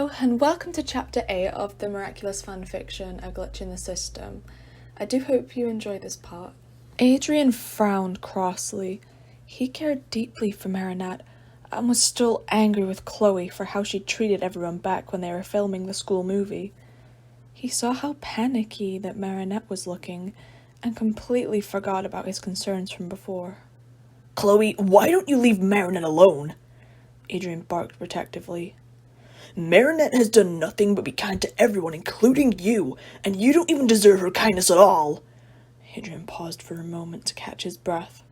Hello, and welcome to Chapter 8 of the Miraculous fanfiction, A Glitch in the System. I do hope you enjoy this part. Adrian frowned crossly. He cared deeply for Marinette, and was still angry with Chloe for how she treated everyone back when they were filming the school movie. He saw how panicky that Marinette was looking, and completely forgot about his concerns from before. Chloe, why don't you leave Marinette alone? Adrian barked protectively. Marinette has done nothing but be kind to everyone, including you, and you don't even deserve her kindness at all. Adrian paused for a moment to catch his breath.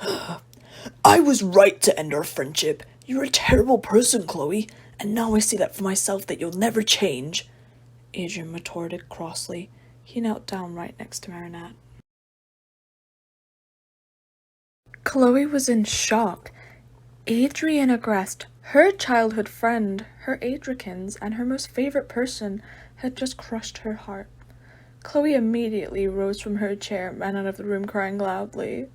I was right to end our friendship. You're a terrible person, Chloe, and now I see that for myself that you'll never change. Adrian retorted crossly. He knelt down right next to Marinette. Chloe was in shock. Adrian Agreste, her childhood friend, her Adrikins, and her most favorite person, had just crushed her heart. Chloe immediately rose from her chair and ran out of the room crying loudly.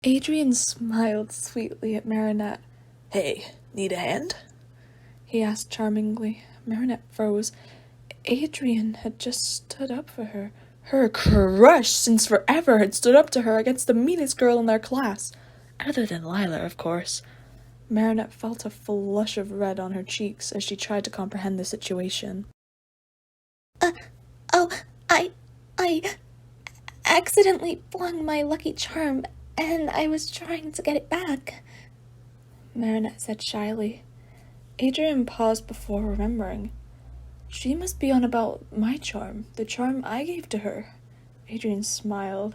Adrian smiled sweetly at Marinette. Hey, need a hand? He asked charmingly. Marinette froze. Adrian had just stood up for her. Her crush since forever had stood up to her against the meanest girl in their class. Other than Lila, of course. Marinette felt a flush of red on her cheeks as she tried to comprehend the situation. I accidentally flung my lucky charm, and I was trying to get it back, Marinette said shyly. Adrian paused before remembering. She must be on about my charm, the charm I gave to her. Adrian smiled.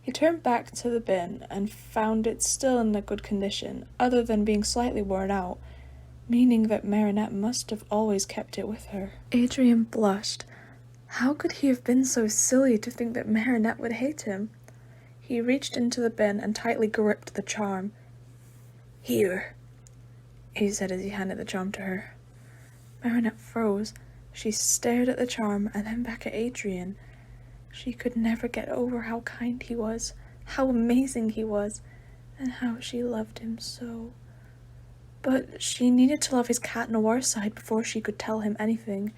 He turned back to the bin and found it still in a good condition, other than being slightly worn out, meaning that Marinette must have always kept it with her. Adrian blushed. How could he have been so silly to think that Marinette would hate him? He reached into the bin and tightly gripped the charm. Here, he said as he handed the charm to her. Marinette froze. She stared at the charm and then back at Adrian. She could never get over how kind he was, how amazing he was, and how she loved him so. But she needed to love his cat noir side before she could tell him anything.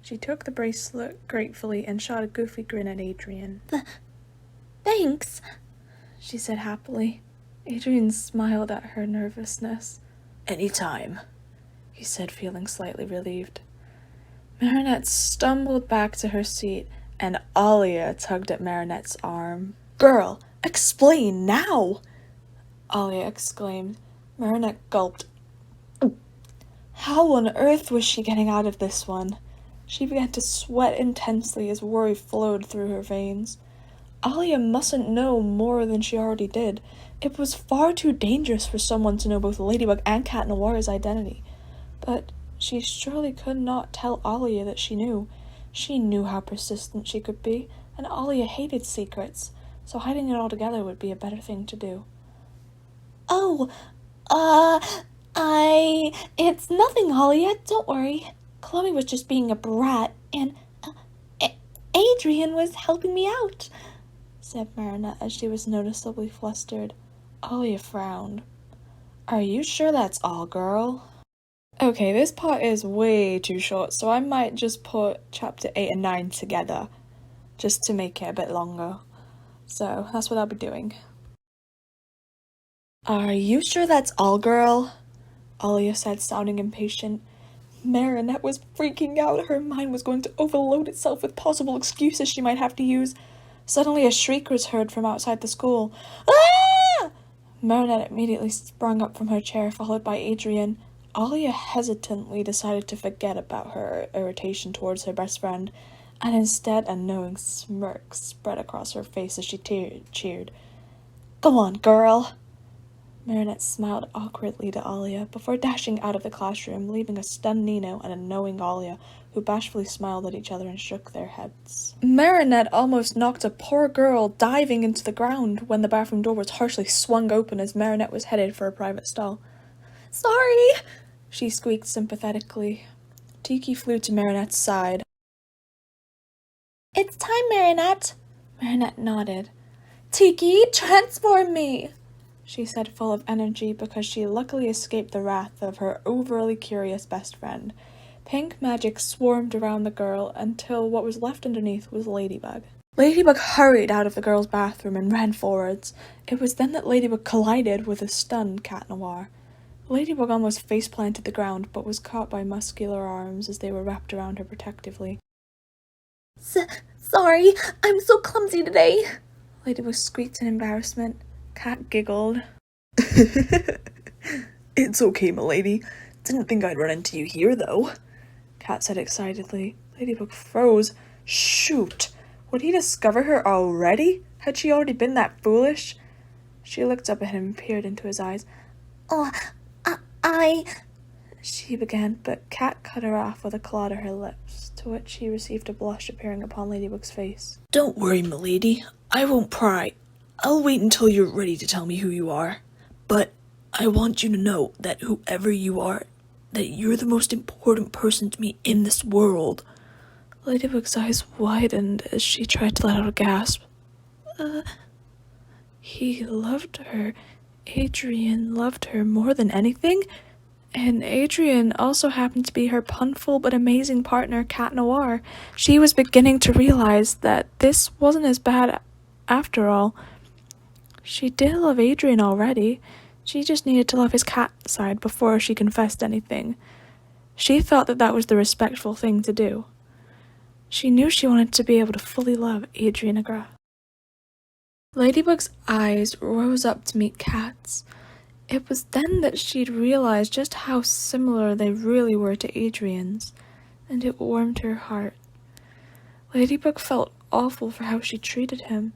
She took the bracelet gratefully and shot a goofy grin at Adrian. Thanks, she said happily. Adrian smiled at her nervousness. Anytime, he said, feeling slightly relieved. Marinette stumbled back to her seat, and Alia tugged at Marinette's arm. Girl, explain now! Alia exclaimed. Marinette gulped. How on earth was she getting out of this one? She began to sweat intensely as worry flowed through her veins. Alia mustn't know more than she already did. It was far too dangerous for someone to know both Ladybug and Cat Noir's identity. But she surely could not tell Alia that she knew. She knew how persistent she could be, and Alia hated secrets, so hiding it all together would be a better thing to do. It's nothing, Alia, don't worry. Chloe was just being a brat, and Adrian was helping me out, said Marinette as she was noticeably flustered. Alia frowned. Are you sure that's all, girl? Okay, this part is way too short, so I might just put chapter 8 and 9 together, just to make it a bit longer. So, that's what I'll be doing. Are you sure that's all, girl? Alia said, sounding impatient. Marinette was freaking out. Her mind was going to overload itself with possible excuses she might have to use. Suddenly a shriek was heard from outside the school. Ah! Marinette immediately sprung up from her chair, followed by Adrian. Alia hesitantly decided to forget about her irritation towards her best friend, and instead a knowing smirk spread across her face as she cheered. Go on, girl! Marinette smiled awkwardly to Alia before dashing out of the classroom, leaving a stunned Nino and a knowing Alia, who bashfully smiled at each other and shook their heads. Marinette almost knocked a poor girl diving into the ground when the bathroom door was harshly swung open as Marinette was headed for a private stall. Sorry, she squeaked sympathetically. Tiki flew to Marinette's side. It's time, Marinette. Marinette nodded. Tiki, transform me! she said, full of energy because she luckily escaped the wrath of her overly curious best friend. Pink magic swarmed around the girl until what was left underneath was Ladybug. Ladybug hurried out of the girl's bathroom and ran forwards. It was then that Ladybug collided with a stunned Cat Noir. Ladybug almost face-planted the ground, but was caught by muscular arms as they were wrapped around her protectively. Sorry, I'm so clumsy today. Ladybug squeaked in embarrassment. Cat giggled. It's okay, milady. Didn't think I'd run into you here, though. Cat said excitedly. Ladybug froze. Shoot! Would he discover her already? Had she already been that foolish? She looked up at him and peered into his eyes. Oh, She began, but Cat cut her off with a claw to her lips, to which she received a blush appearing upon Ladybug's face. Don't worry, milady. I won't pry. I'll wait until you're ready to tell me who you are. But I want you to know that whoever you are, that you're the most important person to me in this world. Ladybug's eyes widened as she tried to let out a gasp. He loved her. Adrien loved her more than anything? And Adrien also happened to be her punful but amazing partner, Cat Noir. She was beginning to realize that this wasn't as bad after all. She did love Adrien already. She just needed to love his cat side before she confessed anything. She thought that that was the respectful thing to do. She knew she wanted to be able to fully love Adrien Agra. Ladybug's eyes rose up to meet Cat's. It was then that she'd realized just how similar they really were to Adrien's, and it warmed her heart. Ladybug felt awful for how she treated him.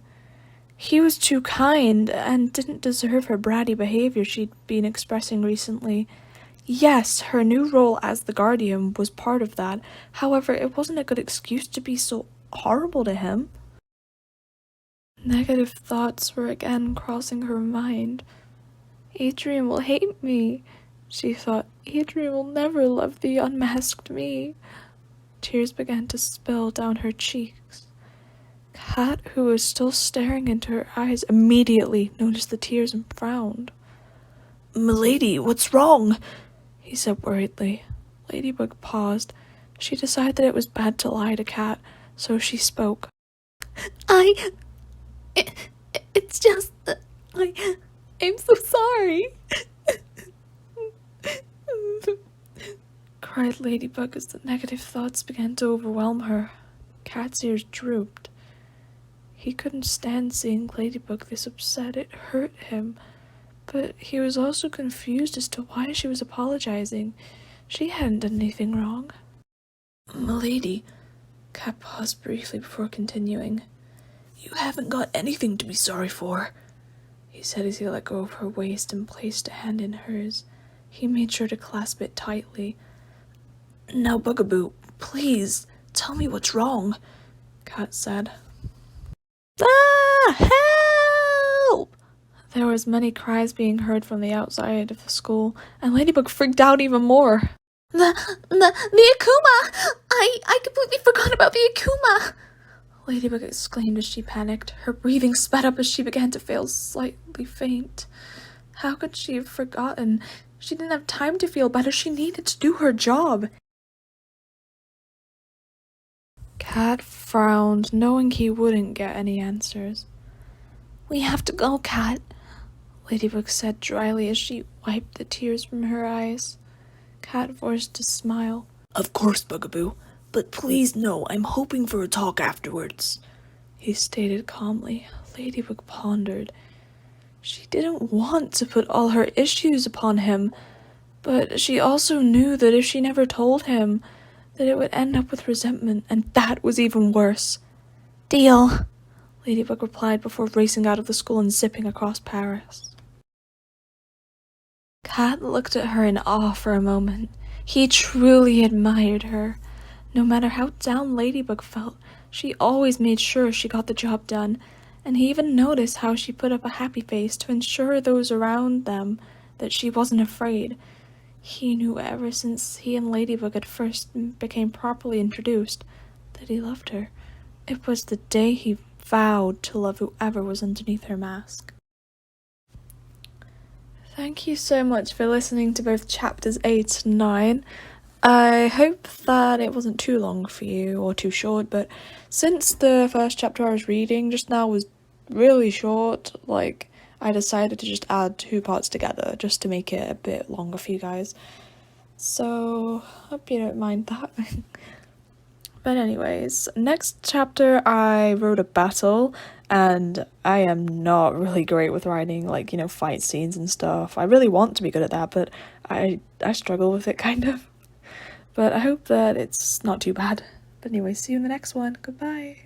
He was too kind and didn't deserve her bratty behavior she'd been expressing recently. Yes, her new role as the Guardian was part of that. However, it wasn't a good excuse to be so horrible to him. Negative thoughts were again crossing her mind. Adrien will hate me, she thought. Adrien will never love the unmasked me. Tears began to spill down her cheeks. Cat, who was still staring into her eyes, immediately noticed the tears and frowned. Milady, what's wrong? He said worriedly. Ladybug paused. She decided that it was bad to lie to Cat, so she spoke. It's just that I'm so sorry. Cried Ladybug as the negative thoughts began to overwhelm her. Cat's ears drooped. He couldn't stand seeing Ladybug this upset. It hurt him. But he was also confused as to why she was apologizing. She hadn't done anything wrong. Milady, Cat paused briefly before continuing. You haven't got anything to be sorry for, he said as he let go of her waist and placed a hand in hers. He made sure to clasp it tightly. Now, Bugaboo, please, tell me what's wrong, Cat said. Help! There was many cries being heard from the outside of the school, and Ladybug freaked out even more. The Akuma! I completely forgot about the Akuma! Ladybug exclaimed as she panicked. Her breathing sped up as she began to feel slightly faint. How could she have forgotten? She didn't have time to feel better. She needed to do her job. Cat frowned, knowing he wouldn't get any answers. We have to go, Cat, Ladybug said dryly as she wiped the tears from her eyes. Cat forced a smile. Of course, Bugaboo, but please know I'm hoping for a talk afterwards, he stated calmly. Ladybug pondered. She didn't want to put all her issues upon him, but she also knew that if she never told him, that it would end up with resentment, and that was even worse. Deal, Ladybug replied before racing out of the school and zipping across Paris. Cat looked at her in awe for a moment. He truly admired her. No matter how down Ladybug felt, she always made sure she got the job done, and he even noticed how she put up a happy face to ensure those around them that she wasn't afraid. He knew ever since he and Ladybug had first became properly introduced that he loved her. It was the day he vowed to love whoever was underneath her mask. Thank you so much for listening to both chapters 8 and 9. I hope that it wasn't too long for you or too short, but since the first chapter I was reading just now was really short, like, I decided to just add 2 parts together just to make it a bit longer for you guys. So, hope you don't mind that. But anyways, next chapter I wrote a battle, and I am not really great with writing, like, you know, fight scenes and stuff. I really want to be good at that, but I struggle with it kind of. But I hope that it's not too bad. But anyway, see you in the next one. Goodbye.